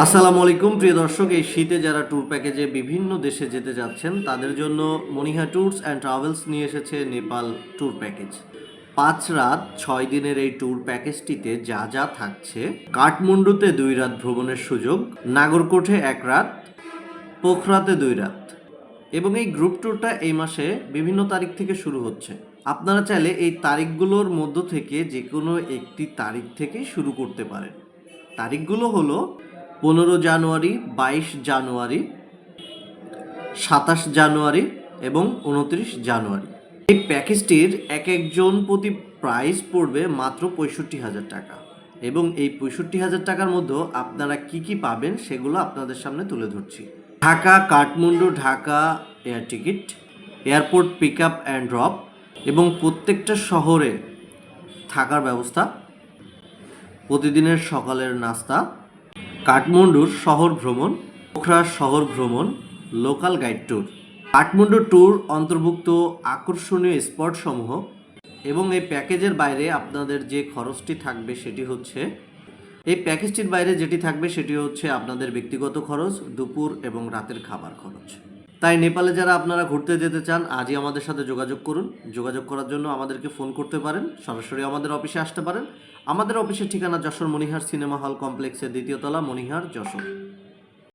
আসসালামু আলাইকুম প্রিয় দর্শক, এই শীতে যারা ট্যুর প্যাকেজে বিভিন্ন দেশে যেতে যাচ্ছেন তাদের জন্য মনিহা ট্যুরস অ্যান্ড ট্রাভেলস নিয়ে এসেছে নেপাল ট্যুর প্যাকেজ। 5 রাত 6 দিনের এই ট্যুর প্যাকেজটিতে যা যা থাকছে: কাঠমান্ডুতে 2 রাত ভ্রমণের সুযোগ, নাগরকোটে 1 রাত, পোখরাতে 2 রাত। এবং এই গ্রুপ ট্যুরটা এই মাসে বিভিন্ন তারিখ থেকে শুরু হচ্ছে। আপনারা চাইলে এই তারিখগুলোর মধ্য থেকে যে কোনো একটি তারিখ থেকে শুরু করতে পারেন। তারিখগুলো হলো 15 জানুয়ারি, 22 জানুয়ারি, 27 জানুয়ারি এবং 29 জানুয়ারি। এই প্যাকেজটির এক একজন প্রতি প্রাইস পড়বে মাত্র 65,000 টাকা। এবং এই 65,000 টাকার মধ্যে আপনারা কি কি পাবেন সেগুলো আপনাদের সামনে তুলে ধরছি। Dhaka Kathmandu Dhaka air ticket, airport pick up and drop এবং প্রত্যেকটা শহরে থাকার ব্যবস্থা, প্রতিদিনের সকালের নাস্তা, কাঠমান্ডুর শহর ভ্রমণ, পোখরার শহর ভ্রমণ, local guide tour. Kathmandu tour অন্তর্ভুক্ত আকর্ষণীয় স্পটসমূহ। এবং এই প্যাকেজের বাইরে আপনাদের যে খরচটি থাকবে সেটি হচ্ছে আপনাদের ব্যক্তিগত খরচ, দুপুর এবং রাতের খাবার খরচ। তাই নেপালে যারা আপনারা ঘুরতে যেতে চান আজই আমাদের সাথে যোগাযোগ করুন। যোগাযোগ করার জন্য আমাদেরকে ফোন করতে পারেন, সরাসরি আমাদের অফিসে আসতে পারেন। আমাদের অফিসের ঠিকানা যশোর মনিহার সিনেমা হল কমপ্লেক্সের 2য় তলা, মনিহার, যশোর।